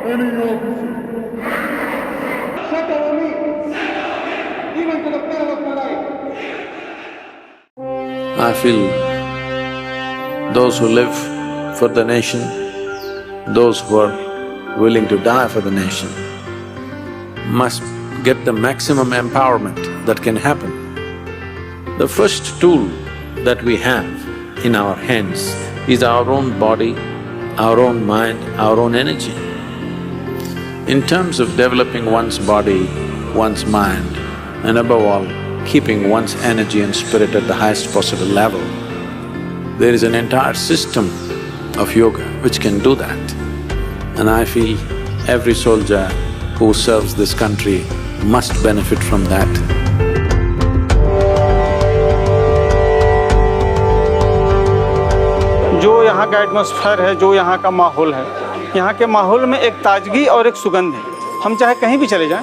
Any officer. Set over me, even to the peril of my life. I feel those who live for the nation, those who are willing to die for the nation, must get the maximum empowerment that can happen. The first tool that we have in our hands is our own body, our own mind, our own energy. In terms of developing one's body, one's mind, and above all, keeping one's energy and spirit at the highest possible level, there is an entire system of yoga which can do that. And I feel every soldier who serves this country must benefit from that. जो यहाँ का atmosphere है, जो यहाँ का माहौल है, यहाँ के माहौल में एक ताजगी और एक सुगंध है। हम चाहे कहीं भी चले जाएं,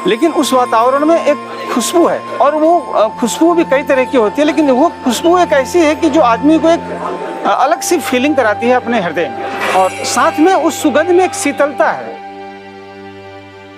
लेकिन उस वातावरण में एक खुशबू है, और वो खुशबू भी कई तरह की होती है, लेकिन वो खुशबू एक ऐसी है कि जो आदमी को एक अलग सी फीलिंग कराती है अपने हृदय में, और साथ में उस सुगंध में एक शीतलता है।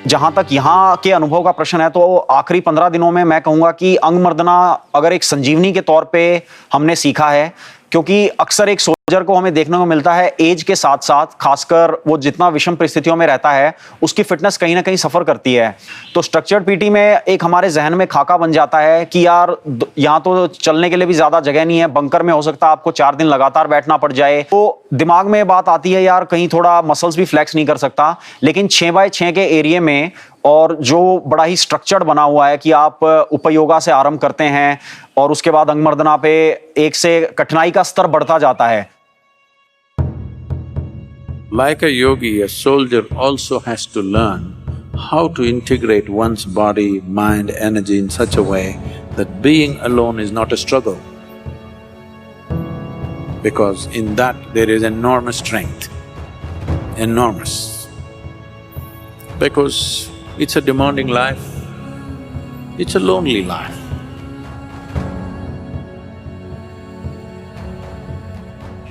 जहां तक यहाँ के अनुभव का प्रश्न है, तो आखिरी 15 दिनों में मैं कहूंगा कि अंग मर्दना अगर एक संजीवनी के तौर पे हमने सीखा है, क्योंकि अक्सर एक सोल्जर को हमें देखने को मिलता है एज के साथ साथ, खासकर वो जितना विषम परिस्थितियों में रहता है उसकी फिटनेस कहीं ना कहीं सफर करती है। तो स्ट्रक्चर्ड पीटी में एक हमारे जहन में खाका बन जाता है कि यार यहाँ तो चलने के लिए भी ज्यादा जगह नहीं है, बंकर में हो सकता है आपको 4 दिन लगातार बैठना पड़ जाए। तो दिमाग में बात आती है यार कहीं थोड़ा मसल्स भी फ्लेक्स नहीं कर सकता, लेकिन 6x6 के एरिया में और जो बड़ा ही स्ट्रक्चर्ड बना हुआ है कि आप उपयोगा से आरंभ करते हैं और उसके बाद अंग मर्दना पे एक से कठिनाई का स्तर बढ़ता जाता है। Like a yogi, a soldier also has to learn how to integrate one's body, mind, energy in such a way that being alone is not a struggle. Because in that there is enormous strength, enormous. Because it's a demanding life, it's a lonely life.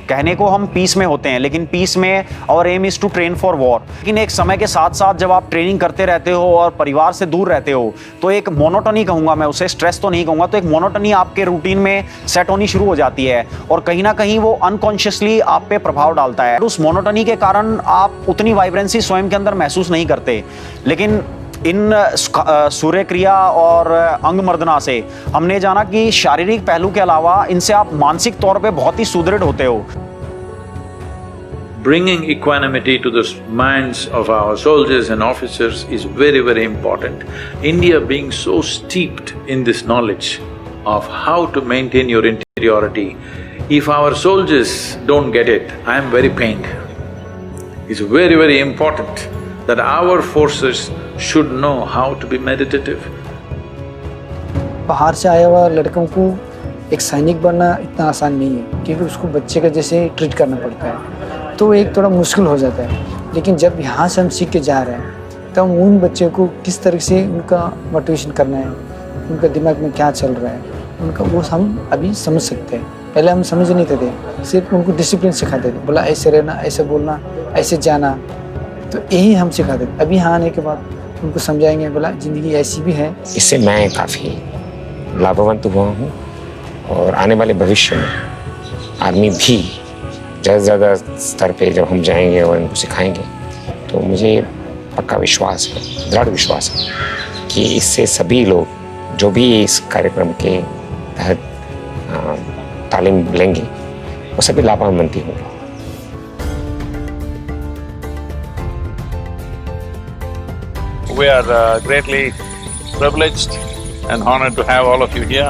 कहने को हम piece में होते हैं, लेकिन peace में और aim is to train for war. लेकिन एक समय के साथ साथ जब आप ट्रेनिंग करते रहते हो और परिवार से दूर रहते हो, तो एक मोनोटनी कहूंगा मैं उसे, स्ट्रेस तो नहीं कहूंगा, तो एक मोनोटनी आपके रूटीन में सेट होनी शुरू हो जाती है और कहीं ना कहीं वो अनकॉन्शियसली आप पे प्रभाव डालता है। उस मोनोटनी के कारण आप उतनी वाइब्रेंसी स्वयं के अंदर महसूस नहीं करते। लेकिन इन सूर्य क्रिया और अंग मर्दना से हमने जाना कि शारीरिक पहलू के अलावा इनसे आप मानसिक तौर पे बहुत ही सुदृढ़ होते हो। Bringing equanimity to the minds of our soldiers and officers is very, very important. India being so steeped in this knowledge of how to maintain your interiority, if our soldiers don't get it, I am very pained. It's very, very important that our forces should know how to be meditative. बाहर से आया हुआ लड़कों को एक सैनिक बनना इतना आसान नहीं है, क्योंकि उसको बच्चे का जैसे ट्रीट करना पड़ता है, तो एक थोड़ा मुश्किल हो जाता है। लेकिन जब यहाँ से हम सीख के जा रहे हैं, तब उन बच्चों को किस तरह से उनका मोटिवेशन करना है, उनका दिमाग में क्या चल रहा है, उनका वो हम अभी समझ सकते हैं। पहले हम समझ नहीं थे, सिर्फ उनको डिसिप्लिन सिखाते थे, बोला ऐसे रहना, ऐसे बोलना, ऐसे जाना, तो यही हम सिखाते थे। अभी यहाँ आने के बाद उनको समझाएंगे, बोला ज़िंदगी ऐसी भी है। इससे मैं काफ़ी लाभवंत हुआ हूँ और आने वाले भविष्य में आर्मी भी ज़्यादा से ज़्यादा स्तर पे जब हम जाएंगे और इनको सिखाएंगे, तो मुझे पक्का विश्वास है, दृढ़ विश्वास है कि इससे सभी लोग जो भी इस कार्यक्रम के तहत तालीम लेंगे वो सभी लाभान्वित होंगे। We are greatly privileged and honored to have all of you here.